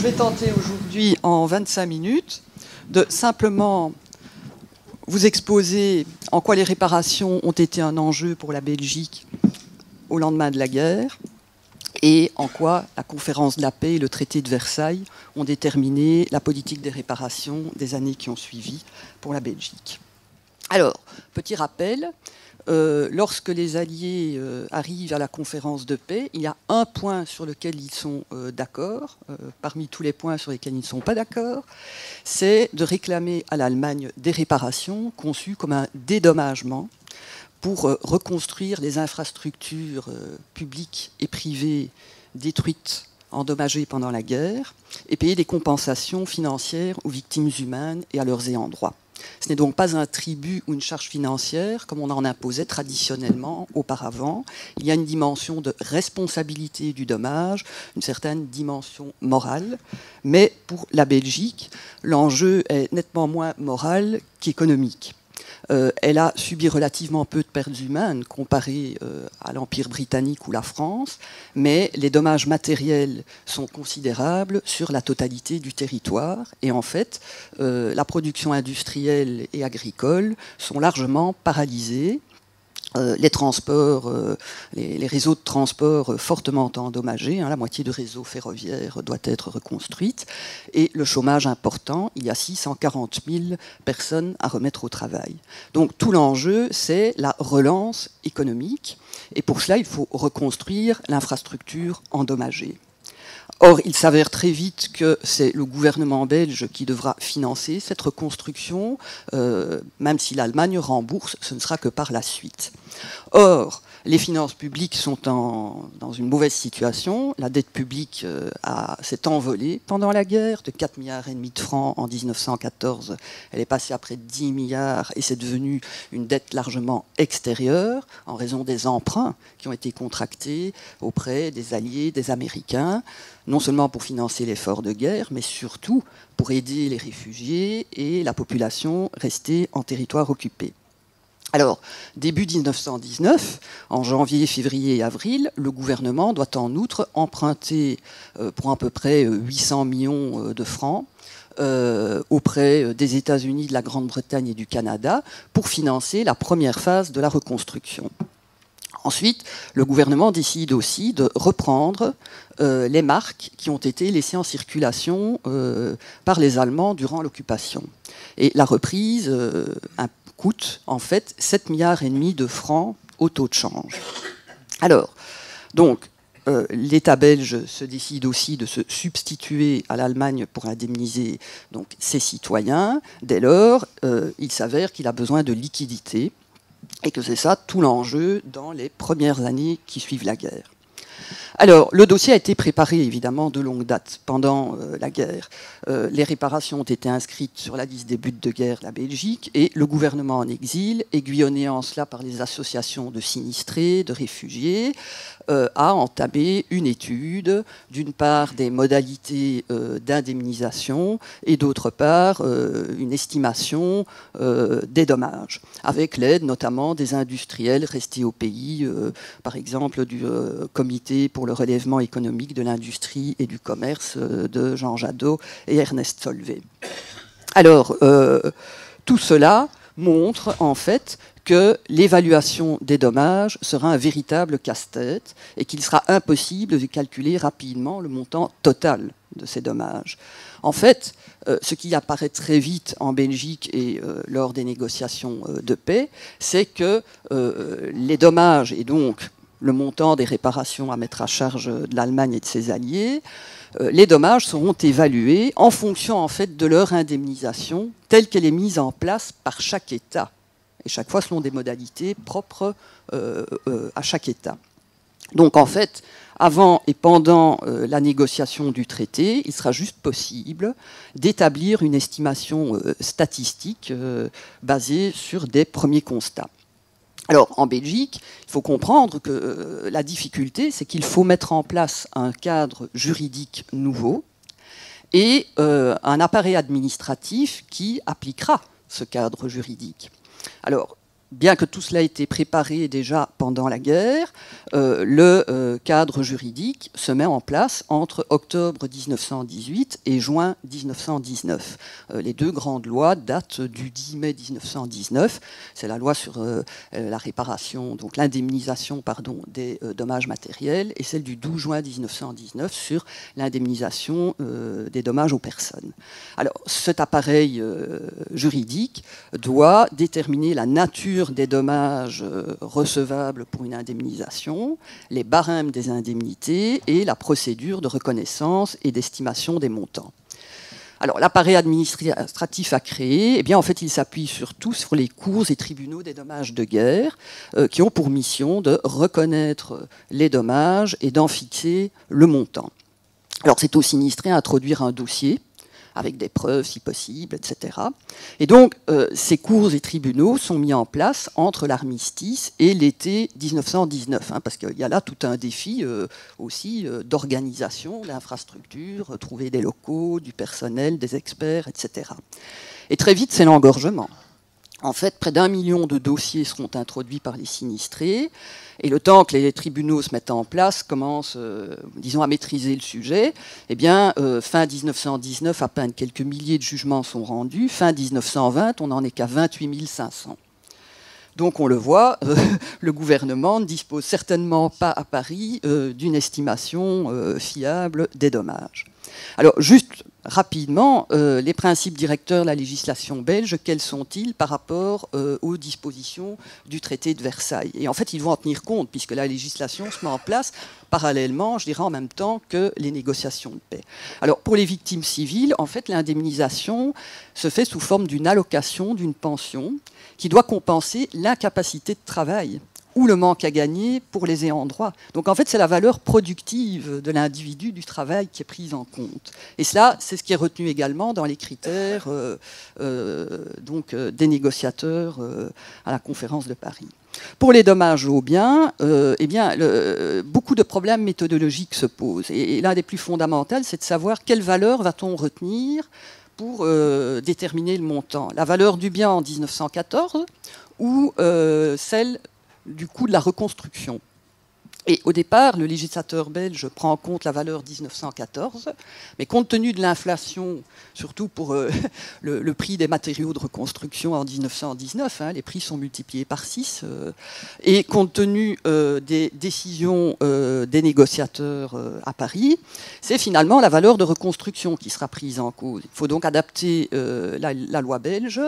je vais tenter aujourd'hui, en 25 minutes, de simplement vous exposer en quoi les réparations ont été un enjeu pour la Belgique au lendemain de la guerre et en quoi la conférence de la paix et le traité de Versailles ont déterminé la politique des réparations des années qui ont suivi pour la Belgique. Alors, petit rappel, lorsque les Alliés arrivent à la conférence de paix, il y a un point sur lequel ils sont d'accord, parmi tous les points sur lesquels ils ne sont pas d'accord, c'est de réclamer à l'Allemagne des réparations conçues comme un dédommagement pour reconstruire les infrastructures publiques et privées détruites, endommagées pendant la guerre, et payer des compensations financières aux victimes humaines et à leurs ayants droit. Ce n'est donc pas un tribut ou une charge financière comme on en imposait traditionnellement auparavant. Il y a une dimension de responsabilité du dommage, une certaine dimension morale, mais pour la Belgique, l'enjeu est nettement moins moral qu'économique. Elle a subi relativement peu de pertes humaines comparées à l'Empire britannique ou la France, mais les dommages matériels sont considérables sur la totalité du territoire. Et en fait, la production industrielle et agricole sont largement paralysées. Les transports, les réseaux de transport fortement endommagés, la moitié du réseau ferroviaire doit être reconstruite, et le chômage important, il y a 640 000 personnes à remettre au travail. Donc tout l'enjeu, c'est la relance économique, et pour cela, il faut reconstruire l'infrastructure endommagée. Or, il s'avère très vite que c'est le gouvernement belge qui devra financer cette reconstruction, même si l'Allemagne rembourse, ce ne sera que par la suite. Or, les finances publiques sont dans une mauvaise situation. La dette publique s'est envolée pendant la guerre, de 4,5 milliards de francs en 1914. Elle est passée à près de 10 milliards et c'est devenu une dette largement extérieure en raison des emprunts qui ont été contractés auprès des Alliés, des Américains, non seulement pour financer l'effort de guerre, mais surtout pour aider les réfugiés et la population restée en territoire occupé. Alors, début 1919, en janvier, février et avril, le gouvernement doit en outre emprunter pour à peu près 800 millions de francs auprès des États-Unis, de la Grande-Bretagne et du Canada pour financer la première phase de la reconstruction. Ensuite, le gouvernement décide aussi de reprendre les marques qui ont été laissées en circulation par les Allemands durant l'occupation. Et la reprise coûte en fait 7,5 milliards de francs au taux de change. Alors, donc, l'État belge se décide aussi de se substituer à l'Allemagne pour indemniser donc, ses citoyens. Dès lors, il s'avère qu'il a besoin de liquidités et que c'est ça tout l'enjeu dans les premières années qui suivent la guerre. Alors, le dossier a été préparé, évidemment, de longue date, pendant la guerre. Les réparations ont été inscrites sur la liste des buts de guerre de la Belgique, et le gouvernement en exil, aiguillonné en cela par les associations de sinistrés, de réfugiés, a entamé une étude, d'une part des modalités d'indemnisation, et d'autre part une estimation des dommages, avec l'aide notamment des industriels restés au pays, par exemple du comité pour le relèvement économique de l'industrie et du commerce de Jean Jadot et Ernest Solvay. Alors, tout cela montre en fait que l'évaluation des dommages sera un véritable casse-tête et qu'il sera impossible de calculer rapidement le montant total de ces dommages. En fait, ce qui apparaît très vite en Belgique et lors des négociations de paix, c'est que les dommages et donc le montant des réparations à mettre à charge de l'Allemagne et de ses alliés, les dommages seront évalués en fonction en fait de leur indemnisation telle qu'elle est mise en place par chaque État, et chaque fois selon des modalités propres à chaque État. Donc en fait, avant et pendant la négociation du traité, il sera juste possible d'établir une estimation statistique basée sur des premiers constats. Alors, en Belgique, il faut comprendre que la difficulté, c'est qu'il faut mettre en place un cadre juridique nouveau et un appareil administratif qui appliquera ce cadre juridique. Alors, bien que tout cela ait été préparé déjà pendant la guerre, le cadre juridique se met en place entre octobre 1918 et juin 1919. Les deux grandes lois datent du 10 mai 1919. C'est la loi sur la réparation, donc l'indemnisation, des dommages matériels, et celle du 12 juin 1919 sur l'indemnisation des dommages aux personnes. Alors, cet appareil juridique doit déterminer la nature des dommages recevables pour une indemnisation, les barèmes des indemnités et la procédure de reconnaissance et d'estimation des montants. Alors, l'appareil administratif à créer, eh bien, en fait, il s'appuie surtout sur les cours et tribunaux des dommages de guerre, qui ont pour mission de reconnaître les dommages et d'en fixer le montant. Alors, c'est au sinistré à introduire un dossier avec des preuves si possible, etc. Et donc, ces cours et tribunaux sont mis en place entre l'armistice et l'été 1919, parce qu'il y a là tout un défi aussi d'organisation, d'infrastructures, trouver des locaux, du personnel, des experts, etc. Et très vite, c'est l'engorgement. En fait, près d'1 million de dossiers seront introduits par les sinistrés, et le temps que les tribunaux se mettent en place, commencent, disons, à maîtriser le sujet, eh bien, fin 1919, à peine quelques milliers de jugements sont rendus. Fin 1920, on n'en est qu'à 28 500. Donc, on le voit, le gouvernement ne dispose certainement pas à Paris d'une estimation fiable des dommages. Alors, juste rapidement, les principes directeurs de la législation belge, quels sont-ils par rapport aux dispositions du traité de Versailles? Et en fait, ils vont en tenir compte, puisque la législation se met en place parallèlement, je dirais en même temps que les négociations de paix. Alors, pour les victimes civiles, en fait, l'indemnisation se fait sous forme d'une allocation, d'une pension, qui doit compenser l'incapacité de travail ou le manque à gagner pour les ayants droit. Donc en fait, c'est la valeur productive de l'individu du travail qui est prise en compte. Et cela, c'est ce qui est retenu également dans les critères des négociateurs à la conférence de Paris. Pour les dommages aux biens, beaucoup de problèmes méthodologiques se posent. Et l'un des plus fondamentaux, c'est de savoir quelle valeur va-t-on retenir pour déterminer le montant. La valeur du bien en 1914 ou celle du coût de la reconstruction. Et au départ, le législateur belge prend en compte la valeur 1914, mais compte tenu de l'inflation, surtout pour le prix des matériaux de reconstruction en 1919, les prix sont multipliés par 6, et compte tenu des décisions des négociateurs à Paris, c'est finalement la valeur de reconstruction qui sera prise en cause. Il faut donc adapter la loi belge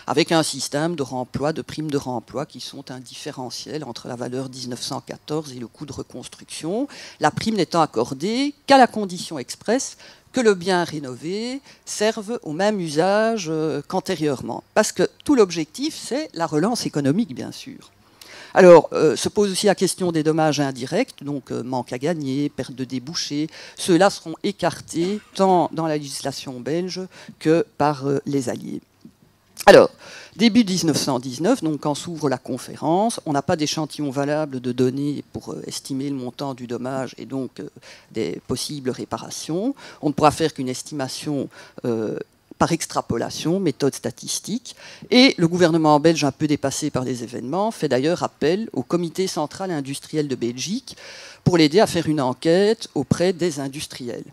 avec un système de remploi, de primes de remploi qui sont un différentiel entre la valeur 1914 et le coût de reconstruction, la prime n'étant accordée qu'à la condition expresse que le bien rénové serve au même usage qu'antérieurement. Parce que tout l'objectif, c'est la relance économique, bien sûr. Alors, se pose aussi la question des dommages indirects, donc manque à gagner, perte de débouchés. Ceux-là seront écartés tant dans la législation belge que par les Alliés. Alors, début 1919, donc quand s'ouvre la conférence, on n'a pas d'échantillon valable de données pour estimer le montant du dommage et donc des possibles réparations. On ne pourra faire qu'une estimation par extrapolation, méthode statistique. Et le gouvernement belge, un peu dépassé par les événements, fait d'ailleurs appel au Comité central industriel de Belgique pour l'aider à faire une enquête auprès des industriels.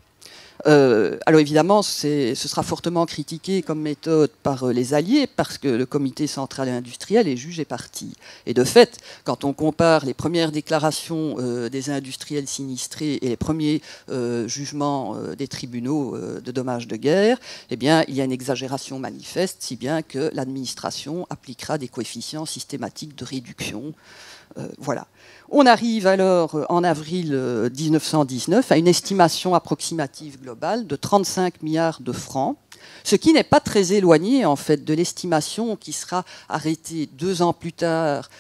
Alors évidemment, ce sera fortement critiqué comme méthode par les Alliés parce que le comité central et industriel est jugé parti. Et de fait, quand on compare les premières déclarations des industriels sinistrés et les premiers jugements des tribunaux de dommages de guerre, eh bien, il y a une exagération manifeste, si bien que l'administration appliquera des coefficients systématiques de réduction. Voilà. On arrive alors en avril 1919 à une estimation approximative globale de 35 milliards de francs, ce qui n'est pas très éloigné en fait de l'estimation qui sera arrêtée 2 ans plus tard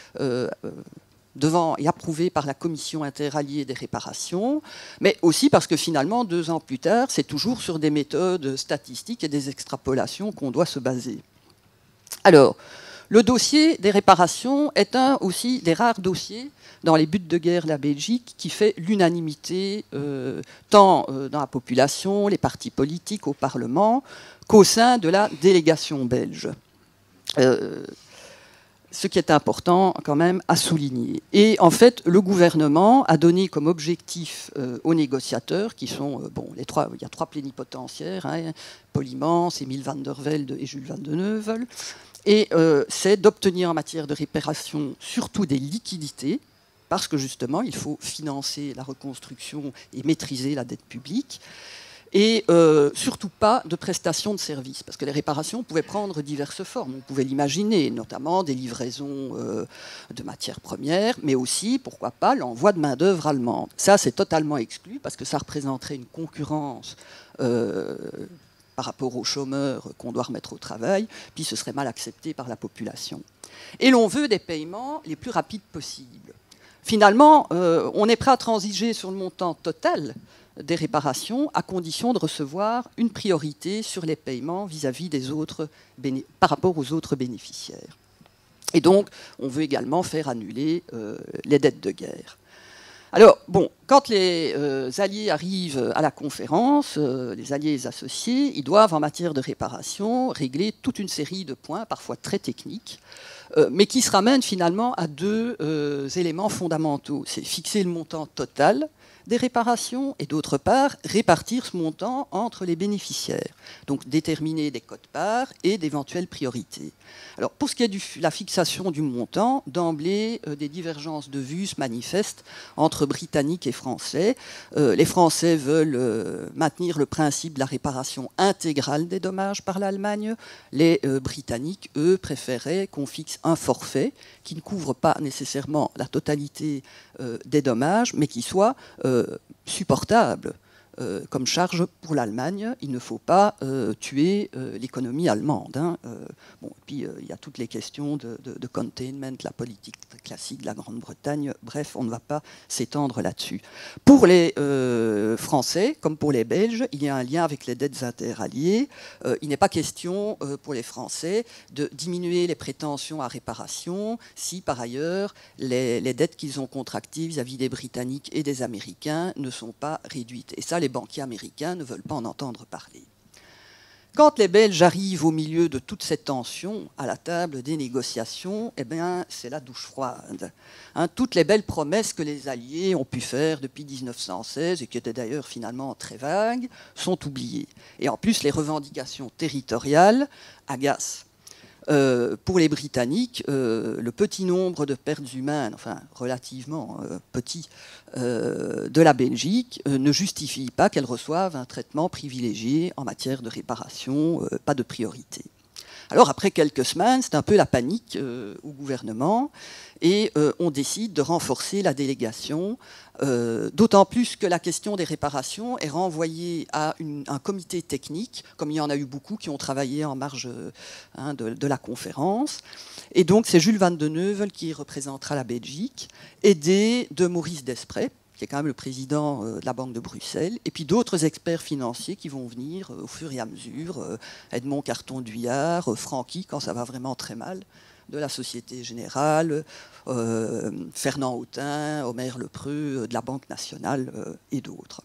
devant et approuvée par la commission interalliée des réparations, mais aussi parce que finalement 2 ans plus tard, c'est toujours sur des méthodes statistiques et des extrapolations qu'on doit se baser. Alors, le dossier des réparations est un aussi des rares dossiers dans les buts de guerre de la Belgique qui fait l'unanimité tant dans la population, les partis politiques, au Parlement, qu'au sein de la délégation belge. ce qui est important quand même à souligner. Et en fait, le gouvernement a donné comme objectif aux négociateurs, qui sont, il y a 3 plénipotentiaires, hein, Polymans, Émile van der Velde et Jules van de Neuvel, et c'est d'obtenir en matière de réparation surtout des liquidités, parce que justement, il faut financer la reconstruction et maîtriser la dette publique, et surtout pas de prestations de services, parce que les réparations pouvaient prendre diverses formes. On pouvait l'imaginer, notamment des livraisons de matières premières, mais aussi, pourquoi pas, l'envoi de main-d'œuvre allemande. Ça, c'est totalement exclu, parce que ça représenterait une concurrence par rapport aux chômeurs qu'on doit remettre au travail, puis ce serait mal accepté par la population. Et l'on veut des paiements les plus rapides possibles. Finalement, on est prêt à transiger sur le montant total des réparations à condition de recevoir une priorité sur les paiements vis-à-vis des autres, par rapport aux autres bénéficiaires. Et donc, on veut également faire annuler les dettes de guerre. Alors, bon, quand les alliés arrivent à la conférence, les alliés et les associés, ils doivent, en matière de réparation, régler toute une série de points, parfois très techniques, mais qui se ramènent finalement à 2 éléments fondamentaux. C'est fixer le montant total des réparations et d'autre part répartir ce montant entre les bénéficiaires, donc déterminer des quotes-parts et d'éventuelles priorités. Alors pour ce qui est de la fixation du montant, d'emblée des divergences de vues se manifestent entre Britanniques et Français. Les Français veulent maintenir le principe de la réparation intégrale des dommages par l'Allemagne. Les Britanniques, eux, préféraient qu'on fixe un forfait qui ne couvre pas nécessairement la totalité des dommages, mais qui soit supportable comme charge pour l'Allemagne. Il ne faut pas tuer l'économie allemande. Hein. Bon, et puis il y a toutes les questions de containment, la politique classique de la Grande-Bretagne. Bref, on ne va pas s'étendre là-dessus. Pour les Français, comme pour les Belges, il y a un lien avec les dettes interalliées. Il n'est pas question pour les Français de diminuer les prétentions à réparation si, par ailleurs, les dettes qu'ils ont contractées vis-à-vis des Britanniques et des Américains ne sont pas réduites. Et ça, les banquiers américains ne veulent pas en entendre parler. Quand les Belges arrivent au milieu de toute cette tension à la table des négociations, eh bien, c'est la douche froide. Hein, toutes les belles promesses que les Alliés ont pu faire depuis 1916, et qui étaient d'ailleurs finalement très vagues, sont oubliées. Et en plus, les revendications territoriales agacent. Pour les Britanniques, le petit nombre de pertes humaines, enfin relativement petit, de la Belgique ne justifie pas qu'elle reçoive un traitement privilégié en matière de réparation, pas de priorité. Alors après quelques semaines, c'est un peu la panique au gouvernement et on décide de renforcer la délégation, d'autant plus que la question des réparations est renvoyée à un comité technique, comme il y en a eu beaucoup qui ont travaillé en marge de la conférence. Et donc c'est Jules van de Neuvel qui représentera la Belgique, aidé de Maurice Desprez, qui est quand même le président de la Banque de Bruxelles, et puis d'autres experts financiers qui vont venir au fur et à mesure, Edmond Carton-Duyard, Francky, quand ça va vraiment très mal, de la Société Générale, Fernand Autain, Omer Lepreux, de la Banque Nationale, et d'autres.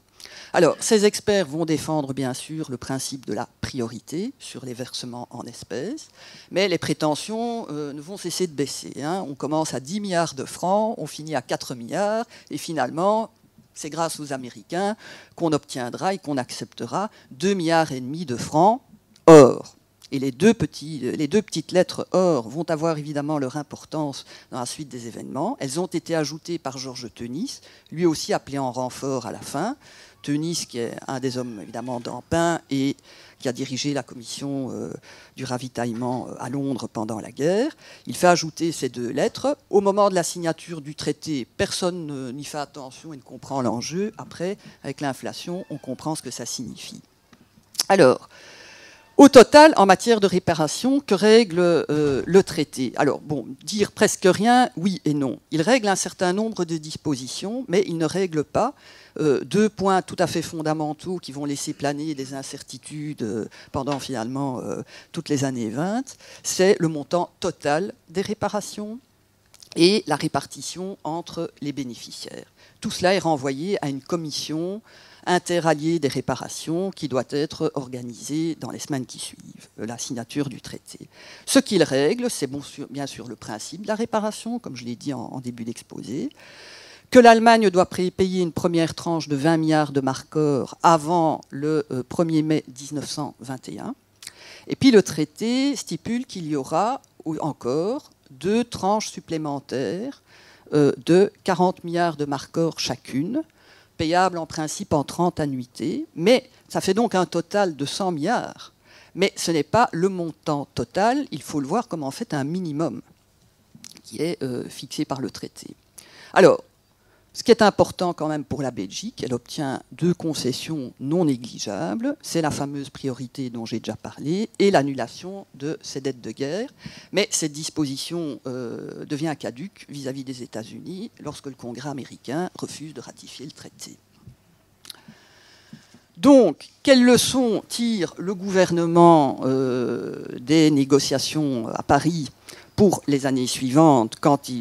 Alors, ces experts vont défendre, bien sûr, le principe de la priorité sur les versements en espèces, mais les prétentions ne vont cesser de baisser. Hein. On commence à 10 milliards de francs, on finit à 4 milliards, et finalement, c'est grâce aux Américains qu'on obtiendra et qu'on acceptera 2,5 milliards de francs or. Et les deux petites lettres or vont avoir évidemment leur importance dans la suite des événements. Elles ont été ajoutées par Georges Teunis, lui aussi appelé en renfort à la fin. Teunis, qui est un des hommes évidemment d'Empin et qui a dirigé la commission du ravitaillement à Londres pendant la guerre. Il fait ajouter ces 2 lettres. Au moment de la signature du traité, personne n'y fait attention et ne comprend l'enjeu. Après, avec l'inflation, on comprend ce que ça signifie. Alors, au total, en matière de réparation, que règle le traité? Alors, bon, dire presque rien, oui et non. Il règle un certain nombre de dispositions, mais il ne règle pas 2 points tout à fait fondamentaux qui vont laisser planer des incertitudes pendant finalement toutes les années 20. C'est le montant total des réparations et la répartition entre les bénéficiaires. Tout cela est renvoyé à une commission interalliée des réparations qui doit être organisée dans les semaines qui suivent la signature du traité. Ce qu'il règle, c'est bien sûr le principe de la réparation, comme je l'ai dit en début d'exposé, que l'Allemagne doit payer une première tranche de 20 milliards de markers avant le 1er mai 1921. Et puis le traité stipule qu'il y aura encore 2 tranches supplémentaires de 40 milliards de markers chacune, payables en principe en 30 annuités, mais ça fait donc un total de 100 milliards. Mais ce n'est pas le montant total, il faut le voir comme en fait un minimum qui est fixé par le traité. Alors, ce qui est important quand même pour la Belgique, elle obtient 2 concessions non négligeables, c'est la fameuse priorité dont j'ai déjà parlé et l'annulation de ses dettes de guerre. Mais cette disposition devient caduque vis-à-vis des États-Unis lorsque le Congrès américain refuse de ratifier le traité. Donc, quelles leçons tire le gouvernement des négociations à Paris pour les années suivantes,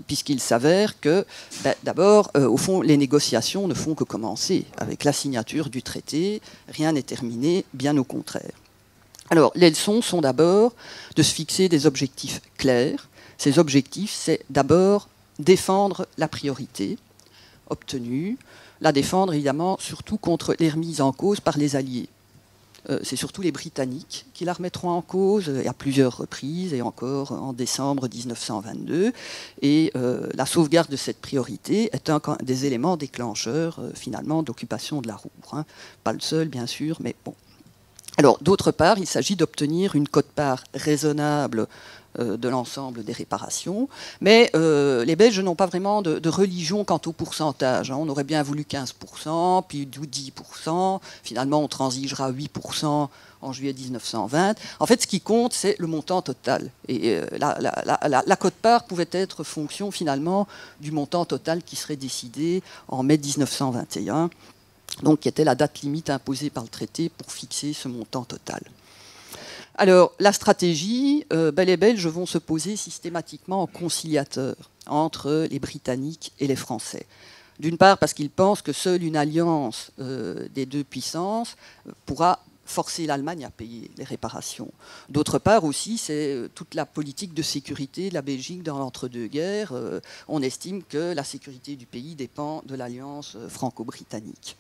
puisqu'il s'avère que, d'abord, au fond, les négociations ne font que commencer. Avec la signature du traité, rien n'est terminé, bien au contraire. Alors, les leçons sont d'abord de se fixer des objectifs clairs. Ces objectifs, c'est d'abord défendre la priorité obtenue, la défendre évidemment surtout contre les remises en cause par les Alliés. C'est surtout les Britanniques qui la remettront en cause à plusieurs reprises, et encore en décembre 1922. Et la sauvegarde de cette priorité est un des éléments déclencheurs, finalement, d'occupation de la Ruhr. Hein. Pas le seul, bien sûr, mais bon. Alors, d'autre part, il s'agit d'obtenir une quote-part raisonnable de l'ensemble des réparations. Mais les Belges n'ont pas vraiment de religion quant au pourcentage. Hein. On aurait bien voulu 15%, puis 10%. Finalement, on transigera à 8% en juillet 1920. En fait, ce qui compte, c'est le montant total. Et la quote-part pouvait être fonction, finalement, du montant total qui serait décidé en mai 1921, donc qui était la date limite imposée par le traité pour fixer ce montant total. Alors, la stratégie, les Belges vont se poser systématiquement en conciliateur entre les Britanniques et les Français. D'une part, parce qu'ils pensent que seule une alliance des 2 puissances pourra forcer l'Allemagne à payer les réparations. D'autre part aussi, c'est toute la politique de sécurité de la Belgique dans l'entre-deux-guerres. On estime que la sécurité du pays dépend de l'alliance franco-britannique.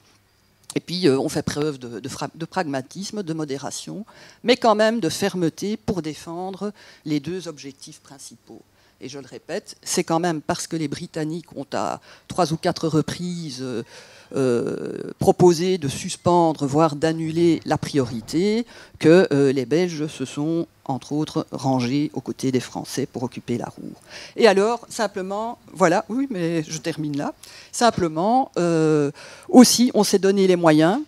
Et puis, on fait preuve de pragmatisme, de modération, mais quand même de fermeté pour défendre les 2 objectifs principaux. Et je le répète, c'est quand même parce que les Britanniques ont à 3 ou 4 reprises proposé de suspendre, voire d'annuler la priorité, que les Belges se sont, entre autres, rangés aux côtés des Français pour occuper la Ruhr. Et alors, simplement, voilà, oui, mais je termine là, simplement, aussi, on s'est donné les moyens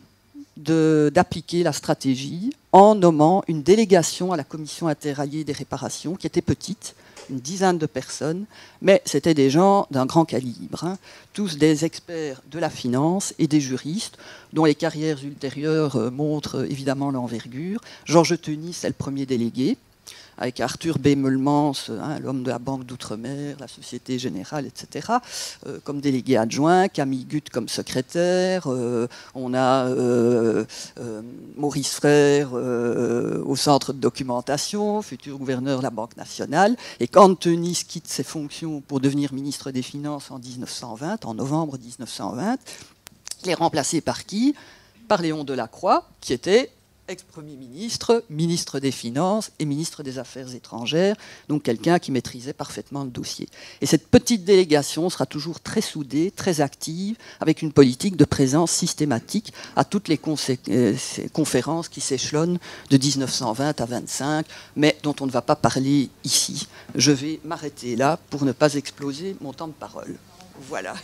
d'appliquer la stratégie en nommant une délégation à la commission interalliée des réparations, qui était petite, une dizaine de personnes, mais c'était des gens d'un grand calibre, hein, tous des experts de la finance et des juristes, dont les carrières ultérieures montrent évidemment l'envergure. Georges Teunis, c'est le premier délégué, avec Arthur B. Meulemans, hein, l'homme de la Banque d'Outre-mer, la Société Générale, etc., comme délégué adjoint, Camille Gutt comme secrétaire, on a Maurice Frère au centre de documentation, futur gouverneur de la Banque nationale, et quand Teunis quitte ses fonctions pour devenir ministre des Finances en 1920, en novembre 1920, il est remplacé par qui? Par Léon Delacroix, qui était ex-premier ministre, ministre des Finances et ministre des Affaires étrangères, donc quelqu'un qui maîtrisait parfaitement le dossier. Et cette petite délégation sera toujours très soudée, très active, avec une politique de présence systématique à toutes les conférences qui s'échelonnent de 1920 à 25, mais dont on ne va pas parler ici. Je vais m'arrêter là pour ne pas exploser mon temps de parole. Voilà.